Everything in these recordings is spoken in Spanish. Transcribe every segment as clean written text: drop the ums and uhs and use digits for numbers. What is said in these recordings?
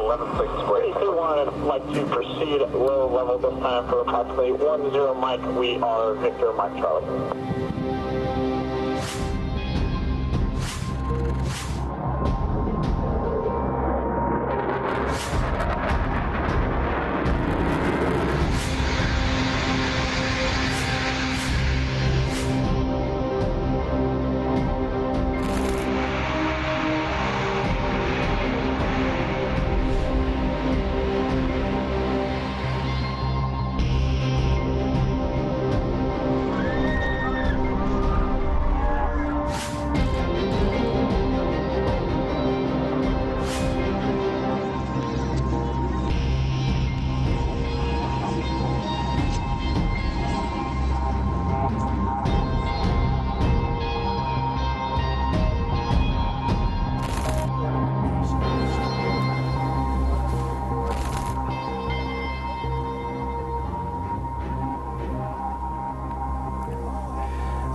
11-6. If you would like to proceed at low level this time for approximately 10 Mike, we are Victor Mike Charlie.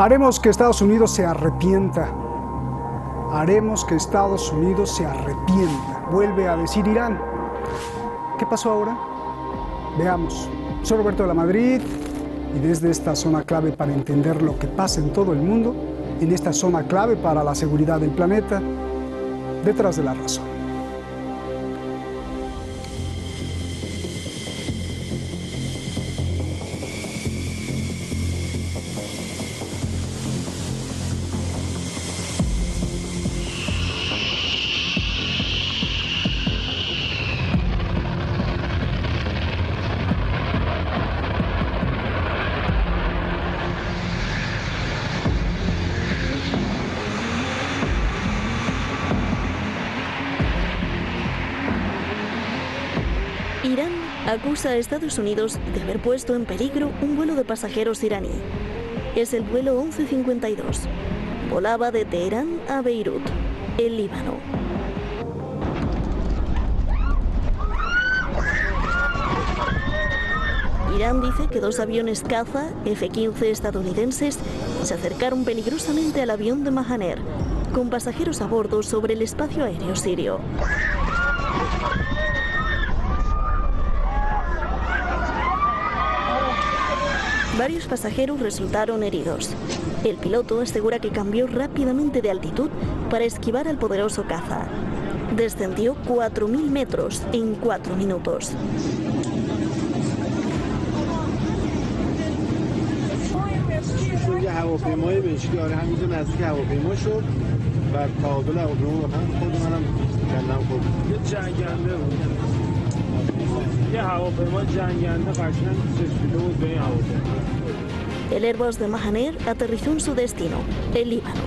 Haremos que Estados Unidos se arrepienta. Haremos que Estados Unidos se arrepienta. Vuelve a decir Irán. ¿Qué pasó ahora? Veamos. Soy Roberto de la Madrid y desde esta zona clave para entender lo que pasa en todo el mundo, en esta zona clave para la seguridad del planeta, detrás de la razón. Irán acusa a Estados Unidos de haber puesto en peligro un vuelo de pasajeros iraní. Es el vuelo 1152. Volaba de Teherán a Beirut, el Líbano. Irán dice que dos aviones caza F-15 estadounidenses se acercaron peligrosamente al avión de Mahaner, con pasajeros a bordo sobre el espacio aéreo sirio. Varios pasajeros resultaron heridos. El piloto asegura que cambió rápidamente de altitud para esquivar al poderoso caza. Descendió 4.000 metros en 4 minutos. El Airbus de Mahaner aterrizó en su destino, el Líbano.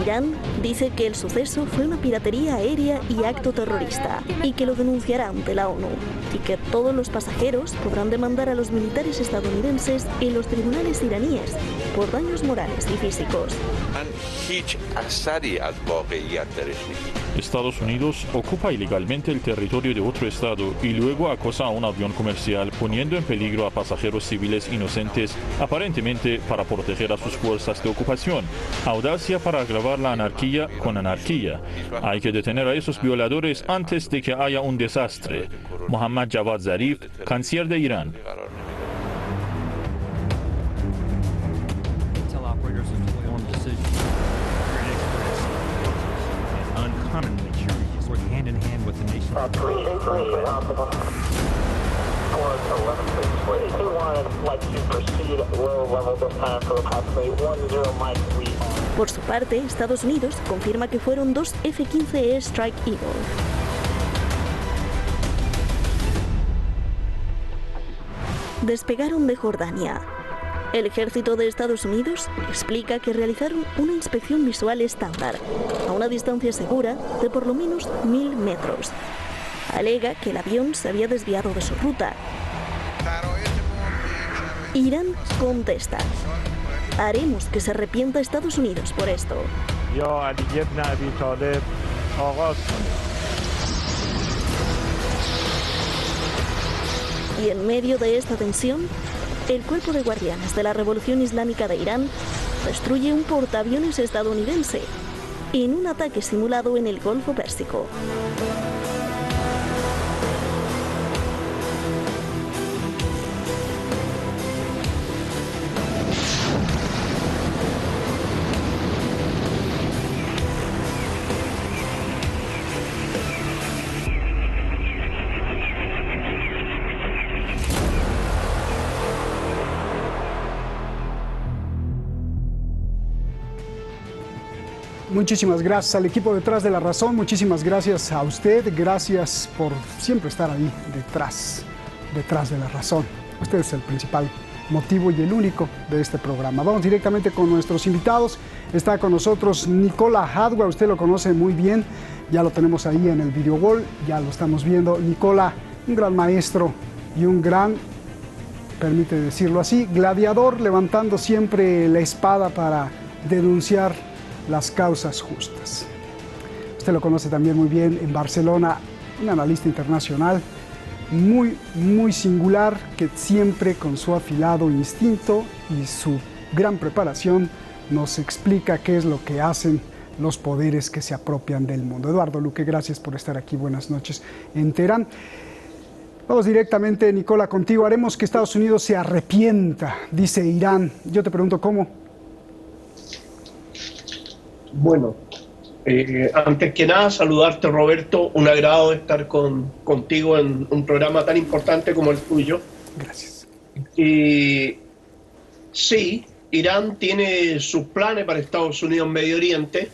Irán dice que el suceso fue una piratería aérea y acto terrorista y que lo denunciará ante la ONU y que todos los pasajeros podrán demandar a los militares estadounidenses en los tribunales iraníes por daños morales y físicos. Estados Unidos ocupa ilegalmente el territorio de otro estado y luego acosa a un avión comercial poniendo en peligro a pasajeros civiles inocentes, aparentemente para proteger a sus fuerzas de ocupación. Audacia para agravar la anarquía con anarquía. Hay que detener a esos violadores antes de que haya un desastre. Mohammad Javad Zarif, canciller de Irán. Por su parte, Estados Unidos confirma que fueron dos F-15E Strike Eagle. Despegaron de Jordania. El ejército de Estados Unidos explica que realizaron una inspección visual estándar a una distancia segura de por lo menos 1.000 metros. Alega que el avión se había desviado de su ruta. Irán contesta: haremos que se arrepienta Estados Unidos por esto. Y en medio de esta tensión, el Cuerpo de Guardianes de la Revolución Islámica de Irán destruye un portaaviones estadounidense en un ataque simulado en el Golfo Pérsico. Muchísimas gracias al equipo detrás de La Razón, muchísimas gracias a usted, gracias por siempre estar ahí detrás de La Razón. Usted es el principal motivo y el único de este programa. Vamos directamente con nuestros invitados. Está con nosotros Nicola Hadwa, usted lo conoce muy bien, ya lo tenemos ahí en el video wall, ya lo estamos viendo. Nicola, un gran maestro y un gran, permite decirlo así, gladiador, levantando siempre la espada para denunciar las causas justas. Usted lo conoce también muy bien en Barcelona, un analista internacional muy singular, que siempre con su afilado instinto y su gran preparación nos explica qué es lo que hacen los poderes que se apropian del mundo. Eduardo Luque, gracias por estar aquí. Buenas noches en Teherán. Vamos directamente, Nicola, contigo. Haremos que Estados Unidos se arrepienta, dice Irán. Yo te pregunto, ¿cómo? Bueno, antes que nada, saludarte, Roberto. Un agrado estar contigo en un programa tan importante como el tuyo. Gracias. Y sí, Irán tiene sus planes para Estados Unidos en Medio Oriente.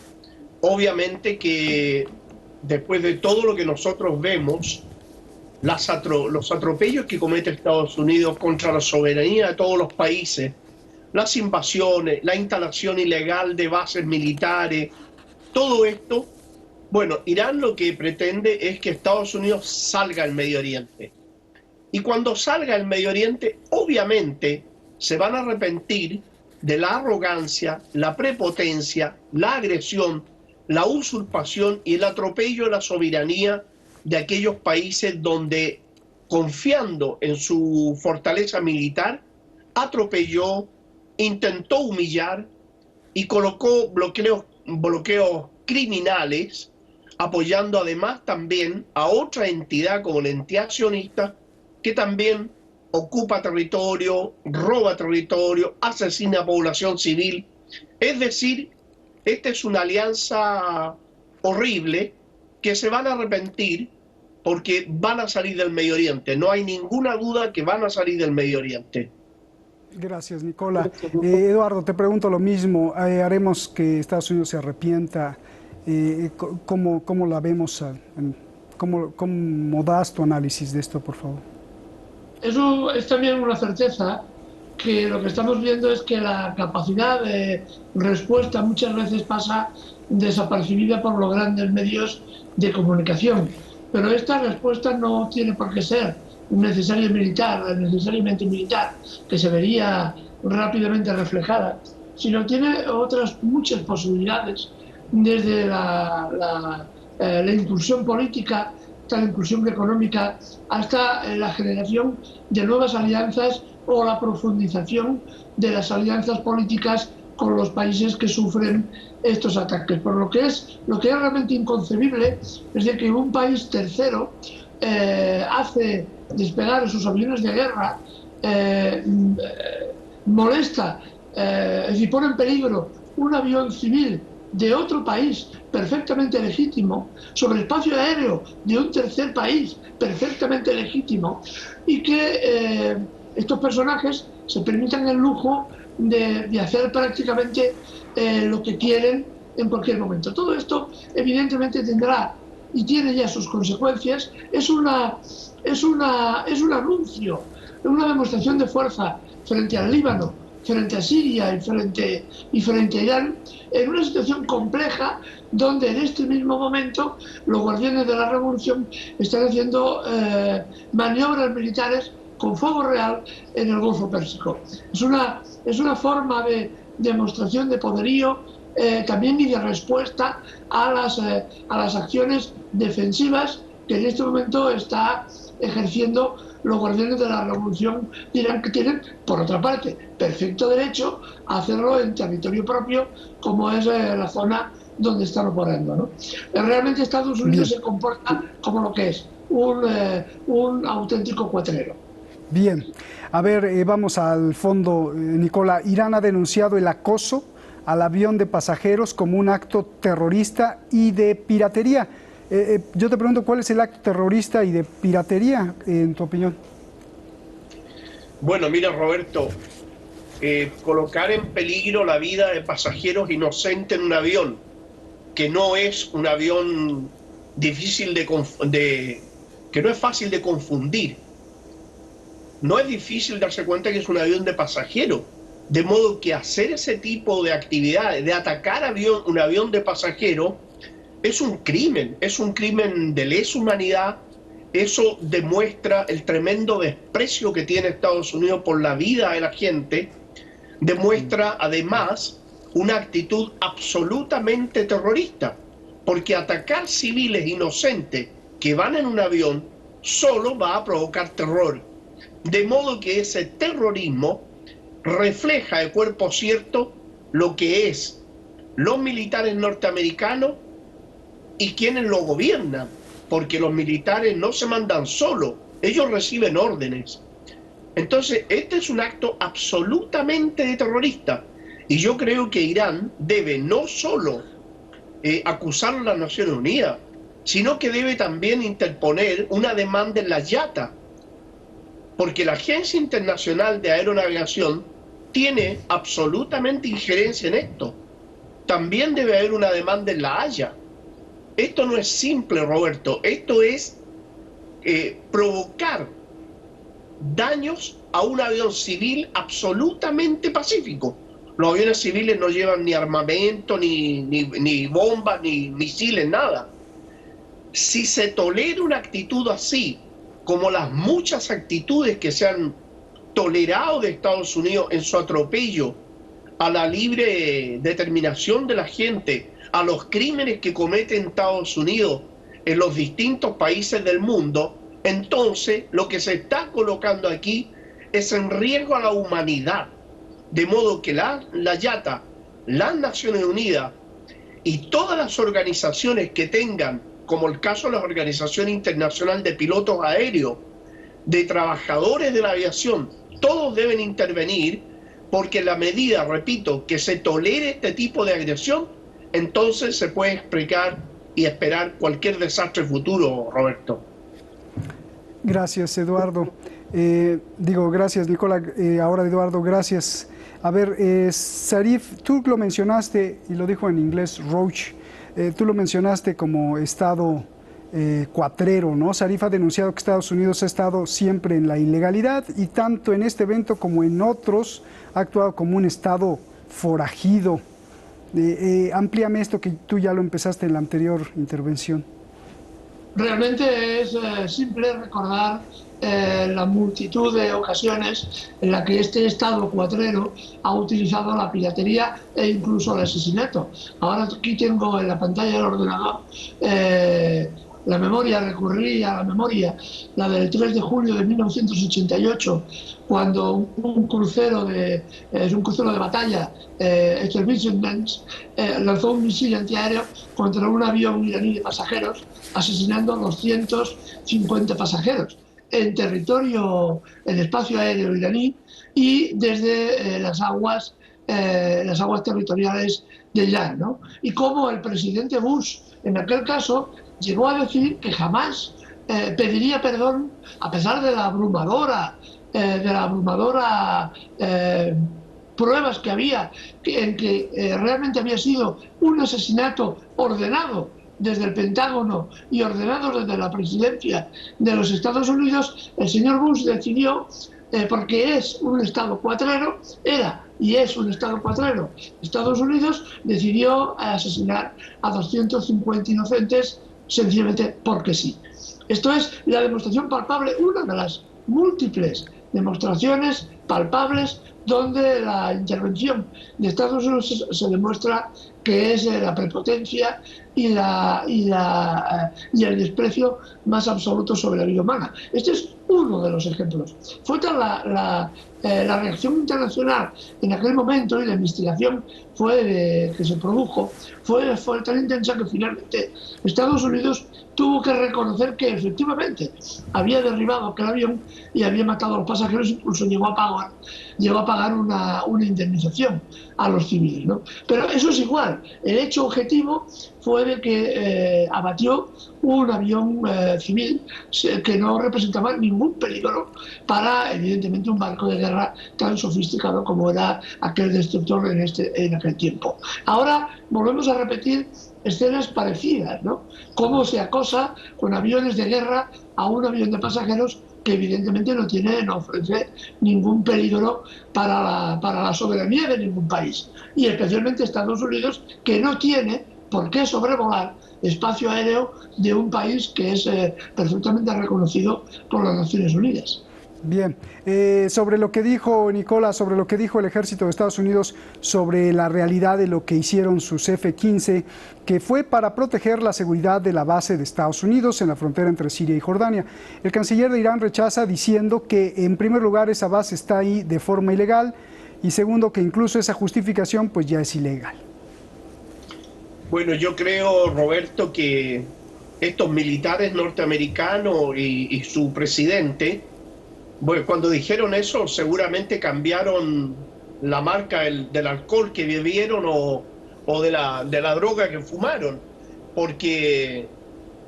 Obviamente que después de todo lo que nosotros vemos, los atropellos que comete Estados Unidos contra la soberanía de todos los países, las invasiones, la instalación ilegal de bases militares, todo esto, bueno, Irán lo que pretende es que Estados Unidos salga del Medio Oriente. Y cuando salga del Medio Oriente, obviamente se van a arrepentir de la arrogancia, la prepotencia, la agresión, la usurpación y el atropello de la soberanía de aquellos países donde, confiando en su fortaleza militar, atropelló, intentó humillar y colocó bloqueos criminales, apoyando además también a otra entidad como la entidad sionista, que también ocupa territorio, roba territorio, asesina a población civil. Es decir, esta es una alianza horrible que se van a arrepentir porque van a salir del Medio Oriente. No hay ninguna duda que van a salir del Medio Oriente. Gracias, Nicola. Eduardo, te pregunto lo mismo. Haremos que Estados Unidos se arrepienta. ¿Cómo la vemos? ¿Cómo das tu análisis de esto, por favor? Eso es también una certeza, que lo que estamos viendo es que la capacidad de respuesta muchas veces pasa desapercibida por los grandes medios de comunicación. Pero esta respuesta no tiene por qué ser necesariamente militar, que se vería rápidamente reflejada, sino tiene otras muchas posibilidades, desde la inclusión política, hasta la inclusión económica, hasta la generación de nuevas alianzas o la profundización de las alianzas políticas con los países que sufren estos ataques. Por lo que es realmente inconcebible es de que un país tercero hace despegar sus aviones de guerra, molesta, es decir, pone en peligro un avión civil de otro país perfectamente legítimo sobre el espacio aéreo de un tercer país perfectamente legítimo, y que estos personajes se permitan el lujo de hacer prácticamente lo que quieren en cualquier momento. Todo esto evidentemente tendrá y tiene ya sus consecuencias. Es un anuncio, una demostración de fuerza frente al Líbano, frente a Siria y frente a Irán, en una situación compleja donde en este mismo momento los guardianes de la revolución están haciendo maniobras militares con fuego real en el Golfo Pérsico. Es una forma de demostración de poderío también y de respuesta a las acciones defensivas que en este momento está ejerciendo los guardianes de la revolución de Irán, que tienen, por otra parte, perfecto derecho a hacerlo en territorio propio, como es la zona donde están operando, ¿no? Realmente Estados Unidos se comporta como lo que es, un auténtico cuatrero. Bien, a ver, vamos al fondo, Nicola. Irán ha denunciado el acoso al avión de pasajeros como un acto terrorista y de piratería. Yo te pregunto, ¿cuál es el acto terrorista y de piratería, en tu opinión? Bueno, mira, Roberto, colocar en peligro la vida de pasajeros inocentes en un avión que no es un avión difícil que no es fácil de confundir. No es difícil darse cuenta que es un avión de pasajeros. De modo que hacer ese tipo de actividades, de atacar un avión de pasajeros, es un crimen de lesa humanidad. Eso demuestra el tremendo desprecio que tiene Estados Unidos por la vida de la gente. Demuestra además una actitud absolutamente terrorista, porque atacar civiles inocentes que van en un avión solo va a provocar terror. De modo que ese terrorismo refleja de cuerpo cierto lo que es los militares norteamericanos y quienes lo gobiernan, porque los militares no se mandan solos, ellos reciben órdenes. Entonces, este es un acto absolutamente terrorista, y yo creo que Irán debe no solo acusar a las Naciones Unidas, sino que debe también interponer una demanda en la IATA, porque la Agencia Internacional de Aeronavegación tiene absolutamente injerencia en esto. También debe haber una demanda en la Haya. Esto no es simple, Roberto, esto es provocar daños a un avión civil absolutamente pacífico. Los aviones civiles no llevan ni armamento, ni bombas, ni misiles, nada. Si se tolera una actitud así, como las muchas actitudes que se han tolerado de Estados Unidos en su atropello a la libre determinación de la gente, a los crímenes que comete Estados Unidos en los distintos países del mundo, entonces lo que se está colocando aquí es en riesgo a la humanidad. De modo que la IATA, las Naciones Unidas y todas las organizaciones que tengan, como el caso de la Organización Internacional de Pilotos Aéreos, de trabajadores de la aviación, todos deben intervenir, porque en la medida, repito, que se tolere este tipo de agresión, entonces se puede explicar y esperar cualquier desastre futuro, Roberto. Gracias, Eduardo. Gracias, Nicola. Ahora, Eduardo, gracias. A ver, Zarif, tú lo mencionaste, y lo dijo en inglés Roach, tú lo mencionaste como Estado cuatrero, ¿no? Zarif ha denunciado que Estados Unidos ha estado siempre en la ilegalidad y tanto en este evento como en otros ha actuado como un Estado forajido. Amplíame esto que tú ya lo empezaste en la anterior intervención. Realmente es simple recordar la multitud de ocasiones en la que este Estado cuatrero ha utilizado la piratería e incluso el asesinato. Ahora aquí tengo en la pantalla del ordenador la memoria, recurrí a la memoria, la del 3 de julio de 1988, cuando un crucero de batalla, el Vincent lanzó un misil antiaéreo contra un avión iraní de pasajeros, asesinando a 250 pasajeros en espacio aéreo iraní y desde las aguas territoriales de Irán, ¿no? Y como el presidente Bush, en aquel caso, llegó a decir que jamás pediría perdón, a pesar de la abrumadora pruebas que había en que realmente había sido un asesinato ordenado desde el Pentágono y ordenado desde la presidencia de los Estados Unidos. El señor Bush decidió, porque es un Estado cuatrero, era y es un Estado cuatrero, Estados Unidos decidió asesinar a 250 inocentes sencillamente porque sí. Esto es la demostración palpable, una de las múltiples demostraciones palpables donde la intervención de Estados Unidos se demuestra que es la prepotencia y el desprecio más absoluto sobre la vida humana. Este es uno de los ejemplos. Fue tal la reacción internacional en aquel momento y la investigación que se produjo fue tan intensa que finalmente Estados Unidos tuvo que reconocer que efectivamente había derribado aquel avión y había matado a los pasajeros, incluso llegó a pagar una indemnización a los civiles, ¿no? Pero eso es igual. mal. El hecho objetivo fue de que abatió un avión civil que no representaba ningún peligro para, evidentemente, un barco de guerra tan sofisticado como era aquel destructor en aquel tiempo. Ahora volvemos a repetir escenas parecidas, ¿no? Cómo se acosa con aviones de guerra a un avión de pasajeros que evidentemente no ofrece ningún peligro para la soberanía de ningún país. Y especialmente Estados Unidos, que no tiene por qué sobrevolar espacio aéreo de un país que es perfectamente reconocido por las Naciones Unidas. Bien, sobre lo que dijo Nicolás, sobre lo que dijo el ejército de Estados Unidos sobre la realidad de lo que hicieron sus F-15, que fue para proteger la seguridad de la base de Estados Unidos en la frontera entre Siria y Jordania. El canciller de Irán rechaza diciendo que, en primer lugar, esa base está ahí de forma ilegal y, segundo, que incluso esa justificación pues ya es ilegal. Bueno, yo creo, Roberto, que estos militares norteamericanos y su presidente, bueno, cuando dijeron eso, seguramente cambiaron la marca del alcohol que bebieron o de la droga que fumaron, porque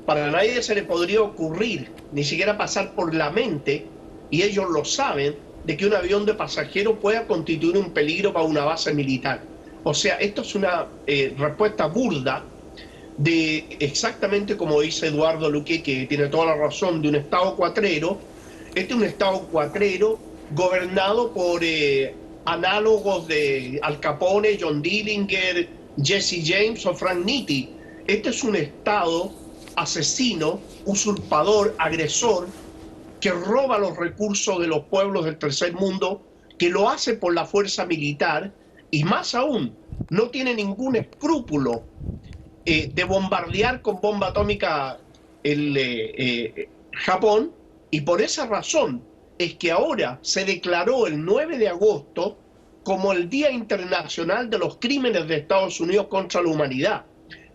para nadie se le podría ocurrir, ni siquiera pasar por la mente, y ellos lo saben, de que un avión de pasajeros pueda constituir un peligro para una base militar. O sea, esto es una respuesta burda de exactamente como dice Eduardo Luque, que tiene toda la razón, de un Estado cuatrero. Este es un Estado cuatrero gobernado por análogos de Al Capone, John Dillinger, Jesse James o Frank Nitti. Este es un Estado asesino, usurpador, agresor, que roba los recursos de los pueblos del tercer mundo, que lo hace por la fuerza militar y más aún, no tiene ningún escrúpulo de bombardear con bomba atómica Japón. Y por esa razón es que ahora se declaró el 9 de agosto como el Día Internacional de los Crímenes de Estados Unidos contra la Humanidad.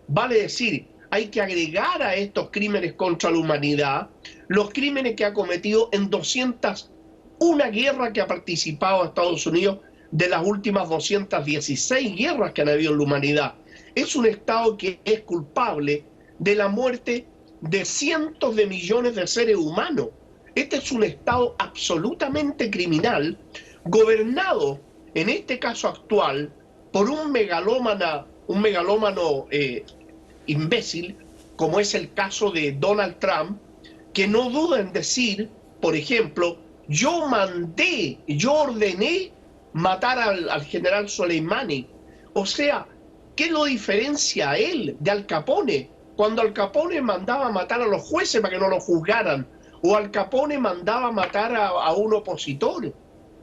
Vale decir, hay que agregar a estos crímenes contra la humanidad los crímenes que ha cometido en 201 guerras que ha participado Estados Unidos de las últimas 216 guerras que han habido en la humanidad. Es un Estado que es culpable de la muerte de cientos de millones de seres humanos. Este es un Estado absolutamente criminal, gobernado, en este caso actual, por un megalómano imbécil, como es el caso de Donald Trump, que no duda en decir, por ejemplo, yo ordené matar al general Soleimani. O sea, ¿qué lo diferencia a él de Al Capone? Cuando Al Capone mandaba matar a los jueces para que no lo juzgaran, o Al Capone mandaba matar a un opositor.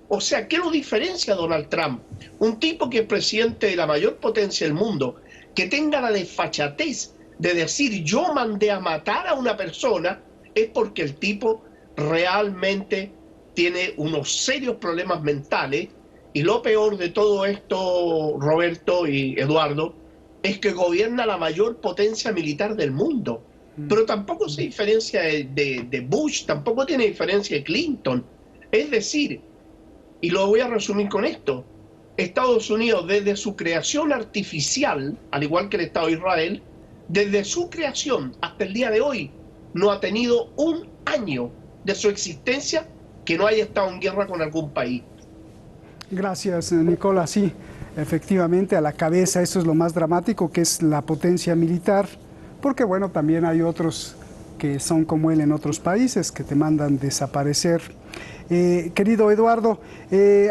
O sea, ¿qué lo diferencia a Donald Trump? Un tipo que es presidente de la mayor potencia del mundo, que tenga la desfachatez de decir yo mandé a matar a una persona, es porque el tipo realmente tiene unos serios problemas mentales. Y lo peor de todo esto, Roberto y Eduardo, es que gobierna la mayor potencia militar del mundo. Pero tampoco se diferencia de Bush, tampoco tiene diferencia de Clinton. Es decir, y lo voy a resumir con esto, Estados Unidos desde su creación artificial, al igual que el Estado de Israel, desde su creación hasta el día de hoy, no ha tenido un año de su existencia que no haya estado en guerra con algún país. Gracias, Nicolás. Sí, efectivamente, a la cabeza, eso es lo más dramático, que es la potencia militar, porque bueno, también hay otros que son como él en otros países, que te mandan desaparecer. Querido Eduardo,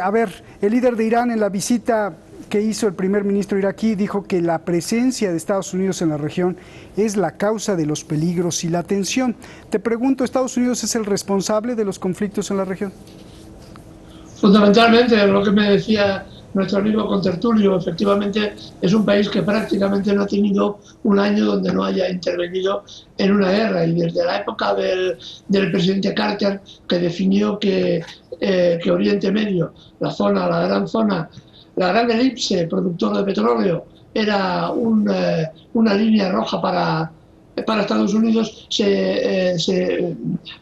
a ver, el líder de Irán en la visita que hizo el primer ministro iraquí dijo que la presencia de Estados Unidos en la región es la causa de los peligros y la tensión. Te pregunto, ¿Estados Unidos es el responsable de los conflictos en la región? Fundamentalmente, lo que me decía nuestro amigo contertulio, efectivamente es un país que prácticamente no ha tenido un año donde no haya intervenido en una guerra, y desde la época del presidente Carter, que definió que Oriente Medio, la gran elipse productora de petróleo, era una línea roja para Estados Unidos se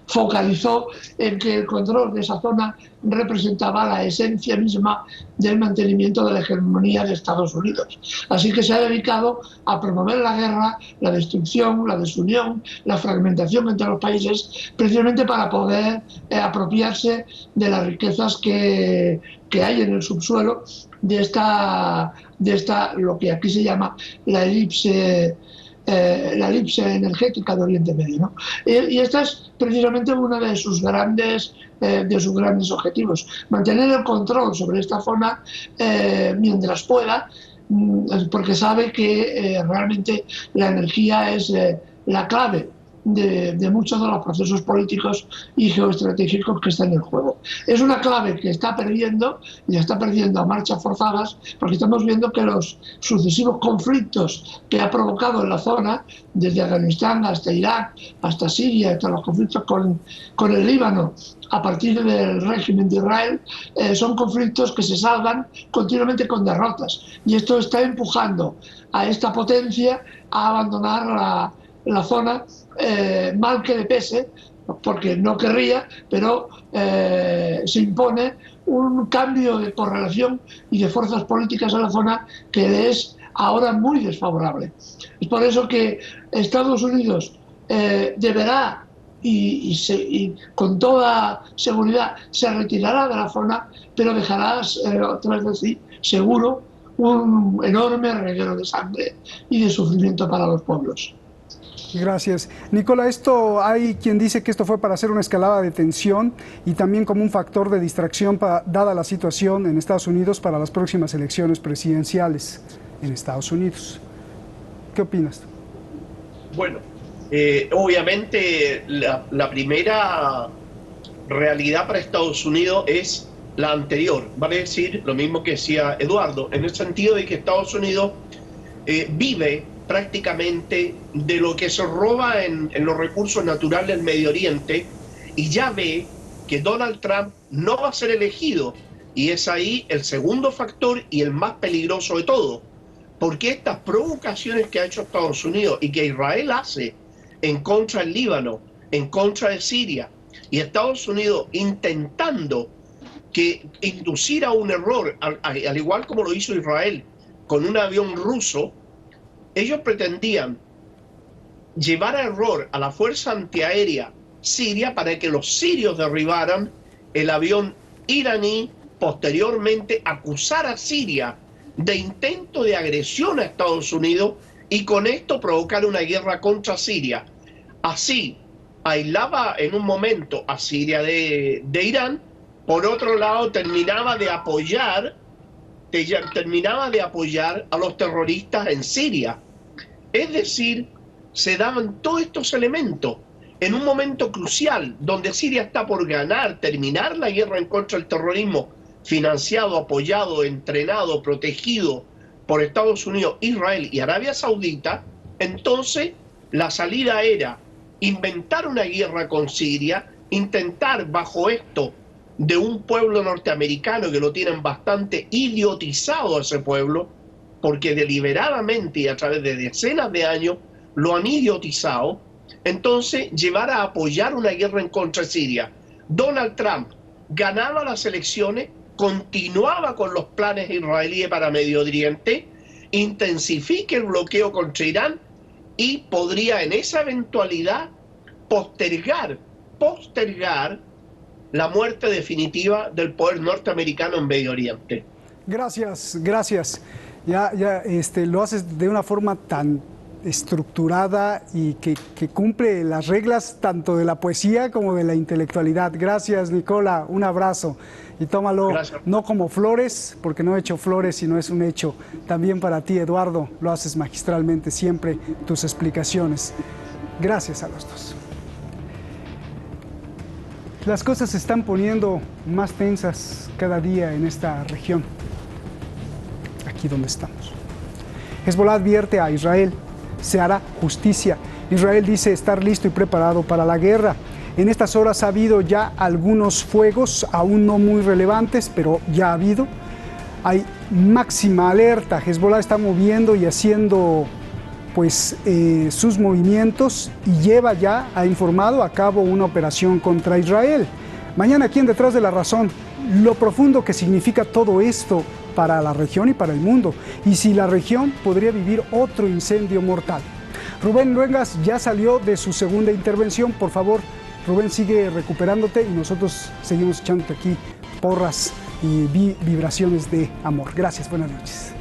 focalizó en que el control de esa zona representaba la esencia misma del mantenimiento de la hegemonía de Estados Unidos. Así que se ha dedicado a promover la guerra, la destrucción, la desunión, la fragmentación entre los países, precisamente para poder apropiarse de las riquezas que hay en el subsuelo de esta lo que aquí se llama la elipse energética de Oriente Medio, ¿no? Y esta es precisamente uno de sus grandes objetivos, mantener el control sobre esta zona mientras pueda, porque sabe que realmente la energía es la clave de muchos de los procesos políticos y geoestratégicos que están en el juego. Es una clave que está perdiendo, y está perdiendo a marchas forzadas, porque estamos viendo que los sucesivos conflictos que ha provocado en la zona, desde Afganistán hasta Irak, hasta Siria, hasta los conflictos con el Líbano, a partir del régimen de Israel, son conflictos que se salvan continuamente con derrotas. Y esto está empujando a esta potencia a abandonar la zona, mal que le pese, porque no querría, pero se impone un cambio de correlación y de fuerzas políticas en la zona que le es ahora muy desfavorable. Es por eso que Estados Unidos deberá y con toda seguridad se retirará de la zona, pero dejará, otra vez decir, seguro, un enorme reguero de sangre y de sufrimiento para los pueblos. Gracias. Nicola, hay quien dice que esto fue para hacer una escalada de tensión y también como un factor de distracción dada la situación en Estados Unidos para las próximas elecciones presidenciales en Estados Unidos. ¿Qué opinas? Bueno, obviamente la primera realidad para Estados Unidos es la anterior, vale decir lo mismo que decía Eduardo, en el sentido de que Estados Unidos vive prácticamente de lo que se roba en los recursos naturales del Medio Oriente, y ya ve que Donald Trump no va a ser elegido, y es ahí el segundo factor y el más peligroso de todo, porque estas provocaciones que ha hecho Estados Unidos y que Israel hace en contra del Líbano, en contra de Siria, y Estados Unidos intentando inducir a un error, al igual como lo hizo Israel con un avión ruso. Ellos pretendían llevar a error a la fuerza antiaérea siria para que los sirios derribaran el avión iraní, posteriormente acusar a Siria de intento de agresión a Estados Unidos y con esto provocar una guerra contra Siria. Así aislaba en un momento a Siria de Irán, por otro lado terminaba de apoyar a los terroristas en Siria. Es decir, se daban todos estos elementos en un momento crucial donde Siria está por terminar la guerra en contra del terrorismo, financiado, apoyado, entrenado, protegido por Estados Unidos, Israel y Arabia Saudita. Entonces la salida era inventar una guerra con Siria, intentar bajo esto de un pueblo norteamericano que lo tienen bastante idiotizado a ese pueblo, porque deliberadamente y a través de decenas de años lo han idiotizado, entonces llevar a apoyar una guerra en contra de Siria. Donald Trump ganaba las elecciones, continuaba con los planes israelíes para Medio Oriente, intensifique el bloqueo contra Irán y podría en esa eventualidad postergar la muerte definitiva del poder norteamericano en Medio Oriente. Gracias. Ya lo haces de una forma tan estructurada y que cumple las reglas tanto de la poesía como de la intelectualidad. Gracias, Nicola, un abrazo. Y tómalo no como flores, porque no he hecho flores, sino es un hecho. También para ti, Eduardo, lo haces magistralmente siempre, tus explicaciones. Gracias a los dos. Las cosas se están poniendo más tensas cada día en esta región, aquí donde estamos. Hezbollah advierte a Israel, se hará justicia. Israel dice estar listo y preparado para la guerra. En estas horas ha habido ya algunos fuegos, aún no muy relevantes, pero ya ha habido. Hay máxima alerta. Hezbollah está moviendo y haciendo pues sus movimientos y ha informado a cabo una operación contra Israel. Mañana aquí en Detrás de la Razón, lo profundo que significa todo esto para la región y para el mundo, y si la región podría vivir otro incendio mortal. Rubén Luengas ya salió de su segunda intervención. Por favor, Rubén, sigue recuperándote y nosotros seguimos echándote aquí porras y vibraciones de amor. Gracias, buenas noches.